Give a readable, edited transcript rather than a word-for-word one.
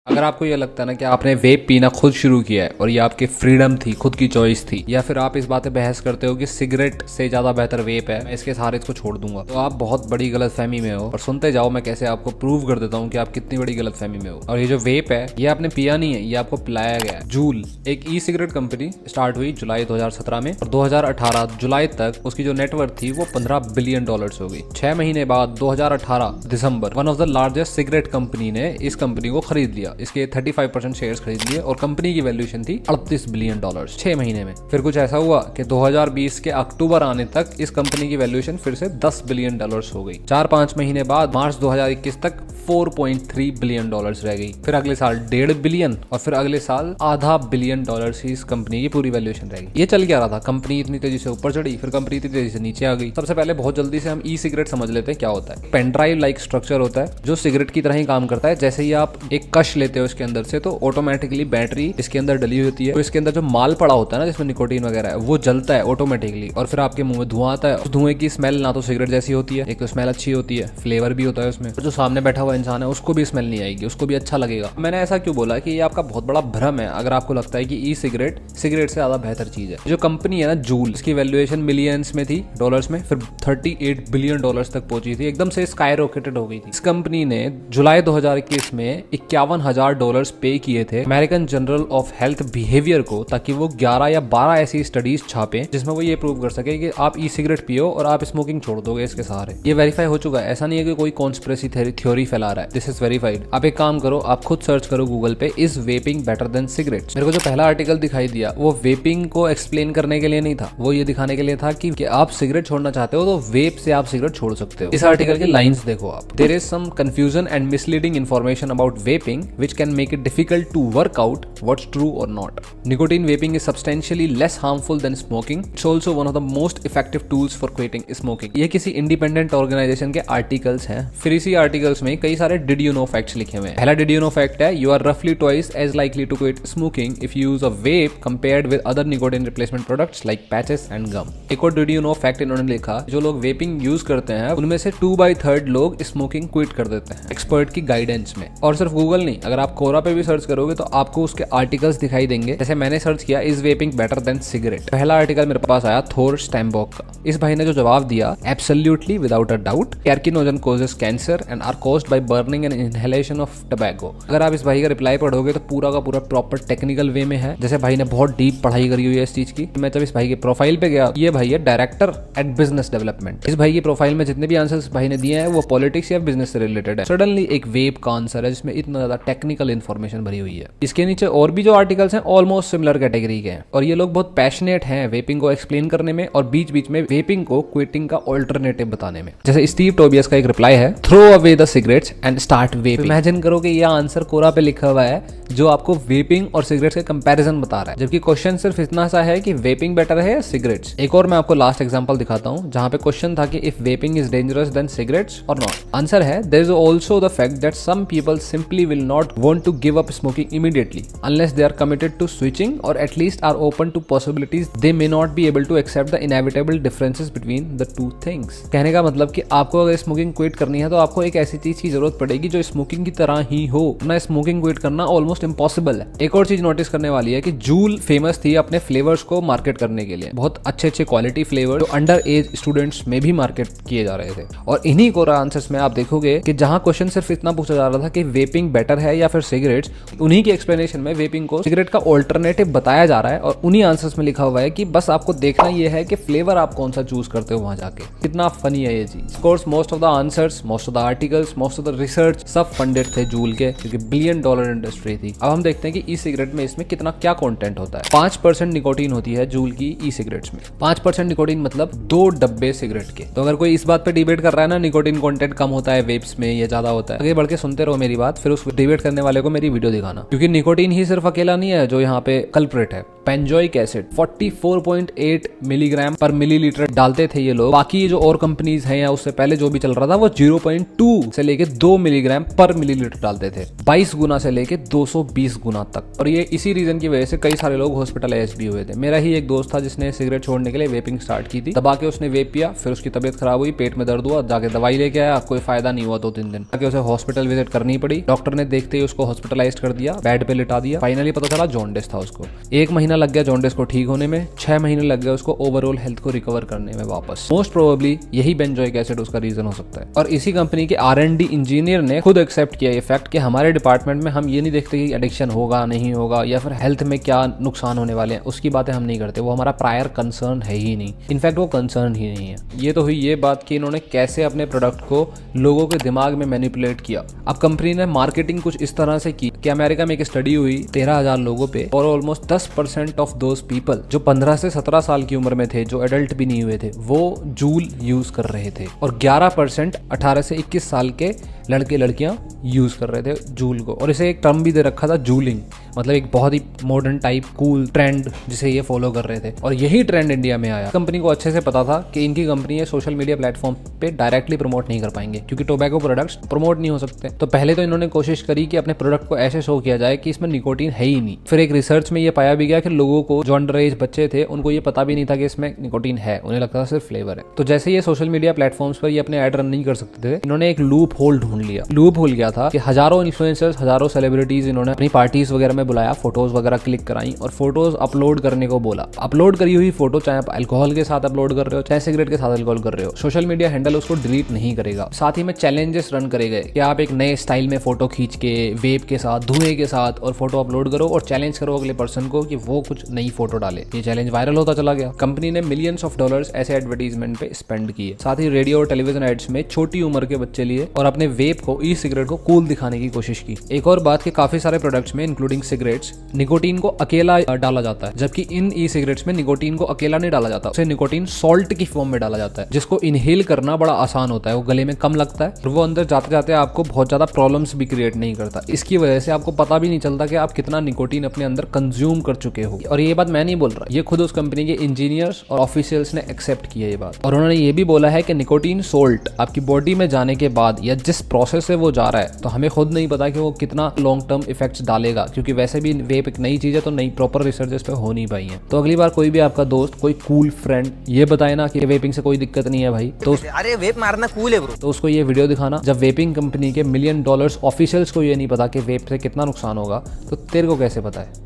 अगर आपको ये लगता है ना कि आपने वेप पीना खुद शुरू किया है और ये आपकी फ्रीडम थी, खुद की चॉइस थी, या फिर आप इस बात पे बहस करते हो कि सिगरेट से ज्यादा बेहतर वेप है, मैं इसके सहारे इसको छोड़ दूंगा, तो आप बहुत बड़ी गलतफहमी में हो। और सुनते जाओ मैं कैसे आपको प्रूव कर देता हूँ कि आप कितनी बड़ी गलतफहमी में हो। और ये जो वेप है ये आपने पिया नहीं है, ये आपको पिलाया गया है। जूल एक ई सिगरेट कंपनी स्टार्ट हुई जुलाई 2017 में और 2018 जुलाई तक उसकी जो नेटवर्थ थी वो $15 बिलियन हो गई। 6 महीने बाद 2018 दिसंबर one of the largest cigarette company ने इस कंपनी को खरीद लिया। इसके 35% शेयर्स खरीद लिए और कंपनी की वैल्यूएशन थी $38 बिलियन 6 महीने में। फिर कुछ ऐसा हुआ कि 2020 के अक्टूबर आने तक इस कंपनी की वैल्यूएशन फिर से $10 बिलियन हो गई। 4-5 महीने बाद मार्च 2021 तक 4.3 बिलियन रह गई। फिर अगले साल $1.5 बिलियन और फिर अगले साल $0.5 बिलियन ही इस कंपनी की पूरी वैल्यूएशन रह गई। ये चल क्या रहा था, कंपनी इतनी तेजी से ऊपर चढ़ी, फिर कंपनी इतनी तेजी से नीचे आ गई। सबसे पहले बहुत जल्दी से हम ई सिगरेट समझ लेते हैं क्या होता है। पेन ड्राइव लाइक स्ट्रक्चर होता है जो सिगरेट की तरह ही काम करता है। जैसे ही आप एक कश लेते हो इसके अंदर से तो ऑटोमेटिकली बैटरी इसके अंदर डली होती है, तो इसके अंदर जो माल पड़ा होता है ना जिसमें निकोटीन वगैरह है वो जलता है ऑटोमेटिकली और फिर आपके मुंह में धुआं आता है। उस धुएं की स्मेल ना तो सिगरेट जैसी होती है, एक तो स्मेल अच्छी होती है, फ्लेवर भी होता है उसमें, जो सामने बैठा हुआ इंसान है उसको भी स्मेल नहीं आएगी, उसको भी अच्छा लगेगा। मैंने ऐसा क्यों बोला कि ये आपका बहुत बड़ा भ्रम है अगर आपको लगता है कि ई सिगरेट सिगरेट से ज्यादा बेहतर चीज है। जो कंपनी है ना जूल, इसकी वैल्यूएशन मिलियंस में थी डॉलर्स में, फिर $38 बिलियन तक पहुंची थी, एकदम से स्काई रॉकेटेड हो गई थी। इस कंपनी ने जुलाई 2021 में $51,000 पे किए थे American journal of health behaviour को, ताकि वो 11 या 12 ऐसी स्टडीज छापे जिसमें वो ये प्रूव कर सके कि आप ई सिगरेट पियो और आप स्मोकिंग छोड़ दोगे इसके सहारे। ये वेरीफाई हो चुका है, ऐसा नहीं है कि कोई कॉन्स्पिरेसी थ्योरी फैला रहा है। This is verified. आप एक काम करो, आप खुद सर्च करो गूगल पे, is vaping better than cigarettes. मेरे को जो पहला आर्टिकल दिखाई दिया वो वेपिंग को एक्सप्लेन करने के लिए नहीं था, वो ये दिखाने के लिए था कि आप सिगरेट छोड़ना चाहते हो तो वेप से आप सिगरेट छोड़ सकते हो। इस आर्टिकल की लाइंस देखो आप। There is some confusion and misleading information about vaping which can make it difficult to work out what's true और not. Nicotine vaping is substantially less harmful than smoking. It's also one of the most effective tools for quitting smoking. ये किसी independent organisation के articles हैं। फिर इसी articles में कई सारे डिड यू नो फैक्ट्स लिखे हुए हैं। पहला डिड यू नो फैक्ट है, यू आर रफली twice as likely to quit smoking if you use a vape compared with other nicotine replacement products like patches and gum. एक और did you know fact इन्होंने लिखा, जो लोग vaping use करते हैं उनमें से 2/3 लोग स्मोकिंग क्विट कर देते हैं एक्सपर्ट की गाइडेंस में। और सिर्फ गूगल नहीं, अगर आप कोरा पे भी सर्च करोगे तो आपको उसके आर्टिकल्स दिखाई देंगे। जैसे मैंने सर्च किया is vaping better than cigarette, पहला आर्टिकल मेरे पास आया थोर स्टैम्बॉक का। इस भाई ने जो जवाब दिया, absolutely without a doubt carcinogen causes cancer and are caused by burning and inhalation of tobacco. अगर आप इस भाई का रिप्लाई पढ़ोगे तो पूरा का पूरा प्रॉपर टेक्निकल वे में है, जैसे भाई ने बहुत डीप पढ़ाई करी हुई है इस चीज की। मैं जब इस भाई के प्रोफाइल पे गया, ये भाई है डायरेक्टर एट बिजनेस डेवलपमेंट। इस भाई की प्रोफाइल में जितने भी आंसर्स भाई ने दिए हैं वो पॉलिटिक्स या बिजनेस से रिलेटेड है। सडनली एक वेप का आंसर है जिसमें इतना ज्यादा टेक्निकल इन्फॉर्मेशन भरी हुई है। इसके नीचे और भी जो आर्टिकल्स हैं ऑलमोस्ट सिमिलर कैटेगरी के हैं और ये लोग बहुत पैशनेट हैं वेपिंग को एक्सप्लेन करने में और बीच बीच में वेपिंग को क्विटिंग का ऑल्टरनेटिव बताने में। जैसे स्टीव टोबियस का एक रिप्लाई है, throw away the cigarettes and start vaping. Imagine करो कि यह आंसर कोरा पे लिखा हुआ है जो आपको वेपिंग और सिगरेट्स के कंपैरिजन बता रहा है, जबकि क्वेश्चन सिर्फ इतना सा है कि वेपिंग बेटर है या सिगरेट्स। एक और मैं आपको लास्ट एग्जांपल दिखाता हूं जहां पे क्वेश्चन था कि if vaping is dangerous then cigarettes or not. Answer है, there is also the fact that some people simply will not want to give up smoking immediately unless they are committed to switching or at least are open to possibilities they may not be able to accept the inevitable differences between the two things। कहने का मतलब कि आपको अगर smoking quit करनी है तो आपको एक ऐसी चीज की जरूरत पड़ेगी जो स्मोकिंग की तरह ही हो, ना स्मोकिंग क्विट करना ऑलमोस्ट इम्पॉसिबल है। एक और चीज नोटिस करने वाली है कि जूल फेमस थी अपने फ्लेवर्स को मार्केट करने के लिए, बहुत अच्छे क्वालिटी फ्लेवर जो अंडर एज स्टूडेंट्स में भी मार्केट किए जा रहे थे। और इन्हीं कोरा आंसर्स में आप देखोगे कि जहां क्वेश्चन सिर्फ इतना पूछा जा रहा था कि वेपिंग बेटर है या फिर सिगरेट्स, उन्हीं की एक्सप्लेनेशन में वेपिंग को सिगरेट का ऑल्टरनेटिव बताया जा रहा है और उन्हीं आंसर्स में लिखा हुआ है कि बस आपको देखना ये है कि फ्लेवर आप कौन सा चूज करते हो वहां जाके। कितना फनी है ये चीज। Of course most of the answers, most of the articles, most of the research सब फंडेड थे जूल के, क्योंकि $1 बिलियन इंडस्ट्री थी। अब हम देखते हैं कि ई सिगरेट में इसमें कितना क्या कंटेंट होता है। 5% निकोटीन होती है जूल की ई सिगरेट्स में। 5% निकोटीन मतलब 2 डब्बे सिगरेट के। तो अगर कोई इस बात पे डिबेट कर रहा है ना निकोटीन कंटेंट कम होता है वेप्स में, ये ज्यादा होता है, आगे बढ़ के सुनते रहो मेरी बात, फिर उस डिबेट करने वाले को मेरी वीडियो दिखाना, क्योंकि निकोटीन ही सिर्फ अकेला नहीं है जो यहाँ पे कल्प्रेट है। बेंजोइक एसिड 44.8 मिलीग्राम पर मिलीलीटर डालते थे ये लोग। बाकी जो और कंपनीज हैं या उससे पहले जो भी चल रहा था वो 0.2 से लेके 2 मिलीग्राम पर मिलीलीटर डालते थे, 22 गुना से लेके 220 गुना तक। और ये इसी रीजन की वजह से कई सारे लोग हॉस्पिटलाइज भी हुए थे। मेरा ही एक दोस्त था जिसने सिगरेट छोड़ने के लिए वेपिंग स्टार्ट की थी, दबा के उसने वेप पिया, फिर उसकी तबीयत खराब हुई, पेट में दर्द हुआ, जाके दवाई लेके आया, कोई फायदा नहीं हुआ 2-3 दिन, जाके उसे हॉस्पिटल विजिट करनी पड़ी। डॉक्टर ने देखते ही उसको हॉस्पिटलाइज कर दिया, बेड पे लिटा दिया। फाइनली पता चला जॉन्डिस था उसको। 1 महीना लग गया जॉन्डिस को ठीक होने में, 6 महीने लग गए उसको ओवरऑल हेल्थ को रिकवर करने में वापस। मोस्ट प्रोबेबली यही बेंजोइक एसिड उसका रीजन हो सकता है। और इसी कंपनी के R&D इंजीनियर ने खुद एक्सेप्ट किया ये फैक्ट कि हमारे डिपार्टमेंट में हम ये नहीं देखते कि एडिक्शन होगा नहीं होगा या फिर हेल्थ में क्या नुकसान होने वाले हैं, उसकी बातें हम नहीं करते, वो हमारा प्रायर कंसर्न है ही नहीं। इनफैक्ट वो कंसर्न ही नहीं है। ये तो हुई ये बात कि इन्होंने कैसे अपने प्रोडक्ट को लोगों के दिमाग में मैनिपुलेट किया। अब कंपनी ने मार्केटिंग कुछ इस तरह से की कि अमेरिका में एक स्टडी हुई 13,000 लोगों पे और ऑलमोस्ट 10% ऑफ दोज पीपल जो 15 से 17 साल की उम्र में थे, जो एडल्ट भी नहीं हुए थे, वो जूल यूज कर रहे थे। और 11% 18 से 21 साल के लड़के लड़कियां यूज कर रहे थे जूल को। और इसे एक टर्म भी दे रखा था जूलिंग, मतलब एक बहुत ही मॉडर्न टाइप कूल ट्रेंड जिसे ये फॉलो कर रहे थे। और यही ट्रेंड इंडिया में आया। कंपनी को अच्छे से पता था कि इनकी कंपनी सोशल मीडिया प्लेटफॉर्म पे डायरेक्टली प्रमोट नहीं कर पाएंगे क्योंकि टोबैको प्रोडक्ट्स प्रमोट नहीं हो सकते। तो पहले तो इन्होंने कोशिश करी कि अपने प्रोडक्ट को ऐसे शो किया जाए कि इसमें निकोटीन है ही नहीं। फिर एक रिसर्च में ये पाया भी गया कि लोगों को जो अंडर एज बच्चे थे उनको ये पता भी नहीं था कि इसमें निकोटीन है, उन्हें लगता था सिर्फ फ्लेवर है। तो जैसे ये सोशल मीडिया प्लेटफॉर्म्स पर ये अपने ऐड रन नहीं कर सकते थे, इन्होंने एक लूप होल ढूंढ लिया। लूप होल क्या था कि हजारों इन्फ्लुएंसर्स, हजारों सेलिब्रिटीज इन्होंने अपनी पार्टीज वगैरह में बुलाया, फोटोज वगैरह क्लिक कराई और फोटोज अपलोड करने को बोला। अपलोड करी हुई फोटो चाहे आप अल्कोहल के साथ अपलोड कर रहे हो चाहे सिगरेट के साथ अल्कोहल कर रहे हो, सोशल मीडिया हैंडल उसको डिलीट नहीं करेगा। साथ ही में चैलेंजेस रन करे गए कि आप एक नए स्टाइल में फोटो खींच के वेब के साथ, धुएं के साथ और फोटो अपलोड करो और चैलेंज करो अगले पर्सन को कि वो कुछ नई फोटो डाले। ये चैलेंज वायरल होता चला गया। कंपनी ने मिलियंस ऑफ डॉलर्स ऐसे एडवर्टीजमेंट पे स्पेंड किए। साथ ही रेडियो और टेलीविजन एड्स में छोटी उम्र के बच्चे लिए और अपने वेप को, ई सिगरेट को कूल दिखाने की कोशिश की। एक और बात कि काफी सारे प्रोडक्ट्स में इंक्लूडिंग सिगरेट्स निकोटीन को अकेला डाला जाता है, जबकि इन ई सिगरेट्स में निकोटीन को अकेला नहीं डाला जाता, उसे निकोटीन सॉल्ट की फॉर्म में डाला जाता है जिसको इनहेल करना बड़ा आसान होता है, वो गले में कम लगता है और वो अंदर जाते जाते आपको बहुत ज्यादा प्रॉब्लम्स भी क्रिएट नहीं करता। इसकी वजह से आपको पता भी नहीं चलता कि आप कितना निकोटीन अपने अंदर कंज्यूम कर चुके हो। और ये बात मैं नहीं बोल रहा, ये खुद उस कंपनी के इंजीनियर्स और ऑफिशियल्स ने एक्सेप्ट की है ये बात। और उन्होंने ये भी बोला है कि निकोटीन सोल्ट आपकी बॉडी में जाने के बाद या जिस प्रोसेस से वो जा रहा है, तो हमें खुद नहीं पता कि वो कितना लॉन्ग टर्म इफेक्ट्स डालेगा, क्योंकि वैसे भी वेप एक नई चीज है तो नई प्रॉपर रिसर्च इस पे हो नहीं पाई है। तो अगली बार कोई भी आपका दोस्त, कोई कूल फ्रेंड ये बताए ना कि वेपिंग से कोई दिक्कत नहीं है भाई, तो अरे वेप मारना कूल है ब्रो, तो उसको ये वीडियो दिखाना। जब वेपिंग कंपनी के $1 मिलियन ऑफिशियल्स को ये नहीं पता कि वेप से कितना नुकसान होगा, तो तेरे को कैसे पता है।